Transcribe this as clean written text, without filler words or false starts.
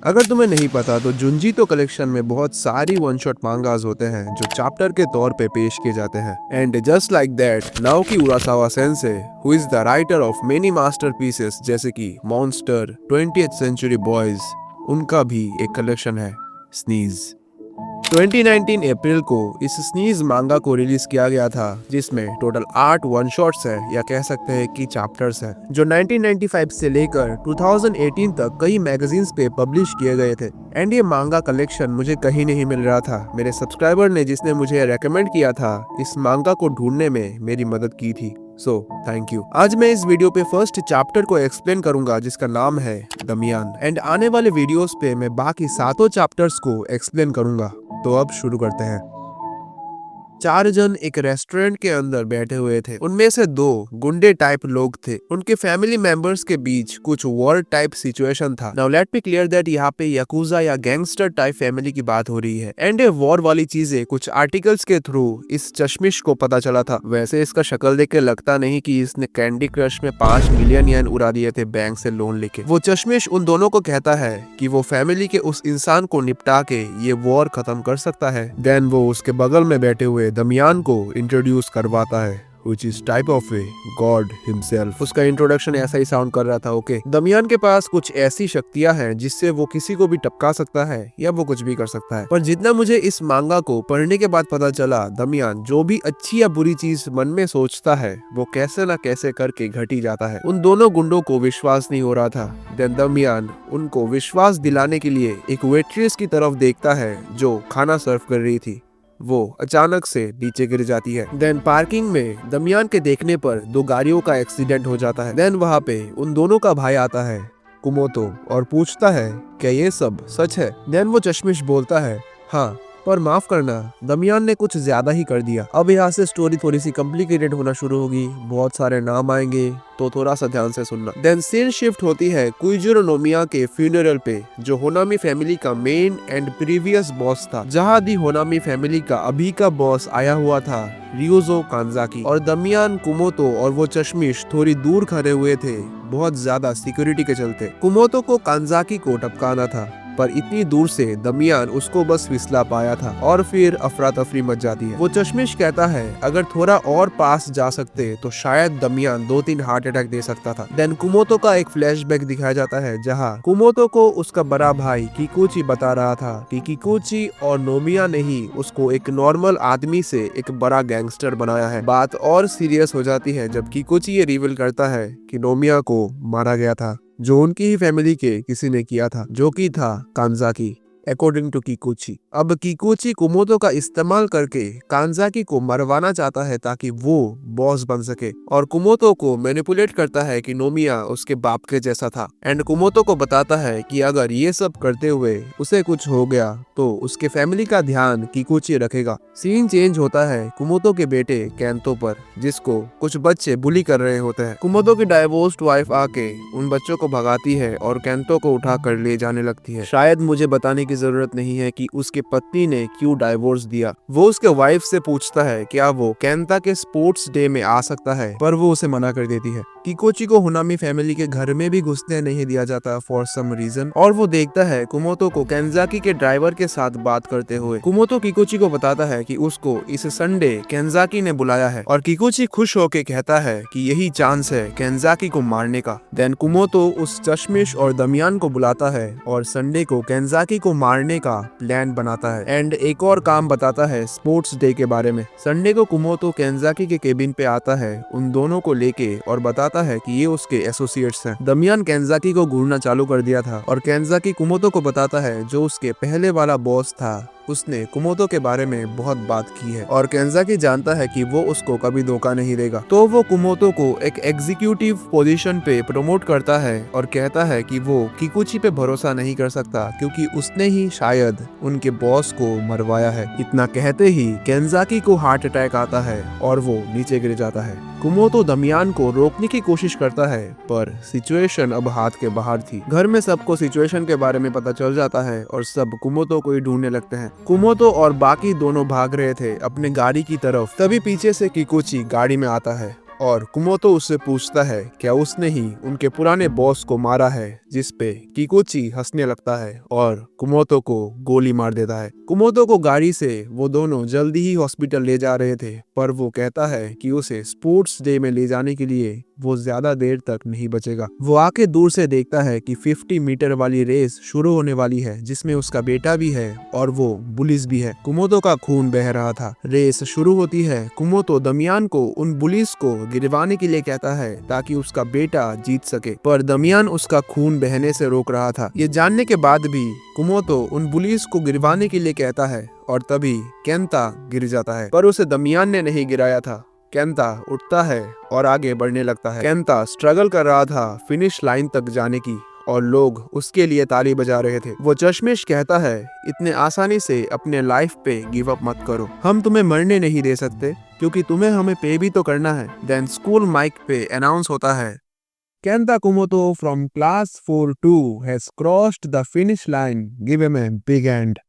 अगर तुम्हें नहीं पता तो जुंजीतो कलेक्शन में बहुत सारी वन शॉट मांगास होते हैं जो चैप्टर के तौर पे पेश किए जाते हैं। And just like that Naoki Urasawa sensei, who is the writer of many masterpieces जैसे कि मॉन्स्टर, 20th सेंचुरी बॉयज, उनका भी एक कलेक्शन है स्नीज। 2019 अप्रैल को इस स्नीज मांगा को रिलीज किया गया था, जिसमें टोटल 8 वन शॉट्स हैं या कह सकते हैं कि चैप्टर्स हैं, जो 1995 से लेकर 2018 तक कई मैगजीन्स पे पब्लिश किए गए थे। एंड ये मांगा कलेक्शन मुझे कहीं नहीं मिल रहा था। मेरे सब्सक्राइबर ने, जिसने मुझे रेकमेंड किया था, इस मांगा को ढूंढने में मेरी मदद की थी। So thank you. आज मैं इस वीडियो पे फर्स्ट चैप्टर को एक्सप्लेन करूंगा जिसका नाम है दमियान। एंड आने वाले वीडियोस पे मैं बाकी सातों चैप्टर्स को एक्सप्लेन करूंगा। तो अब शुरू करते हैं। 4 जन एक रेस्टोरेंट के अंदर बैठे हुए थे। उनमें से 2 गुंडे टाइप लोग थे। उनके फैमिली मेंबर्स के बीच कुछ वॉर टाइप सिचुएशन था। Now let me clear that यहाँ पे याकुजा या गैंगस्टर टाइप फैमिली की बात हो रही है। एंड ये वॉर वाली चीजें कुछ आर्टिकल्स के थ्रू इस चश्मिश को पता चला था। वैसे इसका शक्ल देख के लगता नहीं कि इसने कैंडी क्रश में 5 मिलियन येन उड़ा दिए थे बैंक से लोन लेके। वो चश्मिश उन दोनों को कहता है कि वो फैमिली के उस इंसान को निपटा के ये वॉर खत्म कर सकता है। देन वो उसके बगल में बैठे हुए दमियान को इंट्रोड्यूस करवाता है, which is type of a god himself। उसका इंट्रोडक्शन ऐसा ही साउंड कर रहा था। ओके, दमियान के पास कुछ ऐसी शक्तियां हैं जिससे वो किसी को भी टपका सकता है या वो कुछ भी कर सकता है। पर जितना मुझे इस मांगा को पढ़ने के बाद पता चला, दमियान जो भी अच्छी या बुरी चीज मन में सोचता है वो कैसे ना कैसे करके घट ही जाता है। उन दोनों गुंडों को विश्वास नहीं हो रहा था। देन दमियान उनको विश्वास दिलाने के लिए एक वेट्रेस की तरफ देखता है जो खाना सर्व कर रही थी। वो अचानक से नीचे गिर जाती है। देन पार्किंग में दमियान के देखने पर 2 गाड़ियों का एक्सीडेंट हो जाता है। देन वहाँ पे उन दोनों का भाई आता है, कुमोतो, और पूछता है क्या ये सब सच है। देन वो चश्मिश बोलता है हाँ, पर माफ करना, दमियान ने कुछ ज्यादा ही कर दिया। अब यहाँ से स्टोरी थोड़ी सी कॉम्प्लिकेटेड होना शुरू होगी, बहुत सारे नाम आएंगे, तो थोड़ा सा ध्यान से सुनना। देन सीन शिफ्ट होती है कुइजुरो नोमिया के फ्यूनरल पे, जो होनामी फैमिली का मेन एंड प्रीवियस बॉस था, जहाँ दी होनामी फैमिली का अभी का बॉस आया हुआ था, रियोजो कांजाकी। और दमियान, कुमोतो और वो चश्मिश थोड़ी दूर खड़े हुए थे, बहुत ज्यादा सिक्योरिटी के चलते। कुमोतो को कांजाकी को टपकाना था, पर इतनी दूर से दमियान उसको बस फिसला पाया था और फिर अफरा तफरी मच जाती है। वो चश्मिश कहता है अगर थोड़ा और पास जा सकते तो शायद दमियान 2-3 हार्ट अटैक दे सकता था। देन कुमोतो का एक फ्लैशबैक दिखाया जाता है जहाँ कुमोतो को उसका बड़ा भाई किकुची बता रहा था कि किकुची और नोमिया ने ही उसको एक नॉर्मल आदमी से एक बड़ा गैंगस्टर बनाया है। बात और सीरियस हो जाती है जब किकुची ये रिवील करता है कि नोमिया को मारा गया था, जो उनकी ही फैमिली के किसी ने किया था, जो कि था कांजाकी, अकॉर्डिंग टू किकुची। अब किकुची कुमोतो का इस्तेमाल करके कांजाकी को मरवाना चाहता है ताकि वो बॉस बन सके, और कुमोतो को मैनिपुलेट करता है कि नोमिया उसके बाप के जैसा था। एंड कुमोतो को बताता है कि अगर ये सब करते हुए उसे कुछ हो गया तो उसके फैमिली का ध्यान किकुची रखेगा। सीन चेंज होता है कुमोतो के बेटे केंतो पर, जिसको कुछ बच्चे बुली कर रहे होते हैं। कुमोतो की डाइवोर्स्ड वाइफ आके उन बच्चों को भगाती है और केंतो को उठा कर ले जाने लगती है। शायद मुझे बताने की जरूरत नहीं है कि उसके पत्नी ने क्यों डाइवोर्स दिया। वो उसके वाइफ से पूछता है क्या वो केंता के स्पोर्ट्स डे में आ सकता है, पर वो उसे मना कर देती है। किकोची को होनामी फैमिली के घर में भी घुसने नहीं दिया जाता फॉर सम रीजन, और वो देखता है कुमोतो को केंजाकी के ड्राइवर के साथ बात करते हुए। कुमोतो किकोची को बताता है कि उसको इस संडे केंजाकी ने बुलाया है, और किकोची खुश होके कहता है कि यही चांस है केंजाकी को मारने का। देन कुमोतो उस चश्मिश और दमियान को बुलाता है और संडे को केंजाकी को मारने का प्लान बनाता है। एंड एक और काम बताता है स्पोर्ट्स डे के बारे में। संडे को कुमोतो केंजाकी के केबिन पे आता है उन दोनों को लेके और बताता है कि ये उसके एसोसिएट्स हैं। दमियान केंजाकी को घूरना चालू कर दिया था, और केंजाकी कुमोतो को बताता है जो उसके पहले वाला बॉस था उसने कुमोतो के बारे में बहुत बात की है, और केंजाकी जानता है कि वो उसको कभी धोखा नहीं देगा। तो वो कुमोतो को एक एग्जीक्यूटिव पोजीशन पे प्रमोट करता है और कहता है कि वो किकुची पे भरोसा नहीं कर सकता क्योंकि उसने ही शायद उनके बॉस को मरवाया है। इतना कहते ही केंजाकी को हार्ट अटैक आता है और वो नीचे गिर जाता है। कुमोतो दमियान को रोकने की कोशिश करता है, पर सिचुएशन अब हाथ के बाहर थी। घर में सबको सिचुएशन के बारे में पता चल जाता है और सब कुमोतो को ही ढूंढने लगते हैं। कुमोतो और बाकी दोनों भाग रहे थे अपने गाड़ी की तरफ, तभी पीछे से किकुची गाड़ी में आता है और कुमोतो उससे पूछता है क्या उसने ही उनके पुराने बॉस को मारा है, जिस पे किकुची हंसने लगता है और कुमोतो को गोली मार देता है। कुमोतो को गाड़ी से वो दोनों जल्दी ही हॉस्पिटल ले जा रहे थे, पर वो कहता है कि उसे स्पोर्ट्स डे में ले जाने के लिए वो ज्यादा देर तक नहीं बचेगा। वो आके दूर से देखता है कि 50 मीटर वाली रेस शुरू होने वाली है, जिसमें उसका बेटा भी है और वो बुलिस भी है। कुमोतो का खून बह रहा था। रेस शुरू होती है। कुमोतो दमियान को उन बुलिस को गिरवाने के लिए कहता है ताकि उसका बेटा जीत सके, पर दमियान उसका खून बहने से रोक रहा था। ये जानने के बाद भी कुमोतो उन बुलिस को गिरवाने के लिए कहता है और तभी केंता गिर जाता है, पर उसे दमियान ने नहीं गिराया था। केंता उठता है और आगे बढ़ने लगता है। केंता स्ट्रगल कर रहा था फिनिश लाइन तक जाने की और लोग उसके लिए ताली बजा रहे थे। वो चश्मिश कहता है इतने आसानी से अपने लाइफ पे गिव अप मत करो, हम तुम्हें मरने नहीं दे सकते क्योंकि तुम्हें हमें पे भी तो करना है। देन स्कूल माइक पे अनाउंस होता है Kenta Kumoto from class 4-2 has crossed the finish line. Give him a big hand.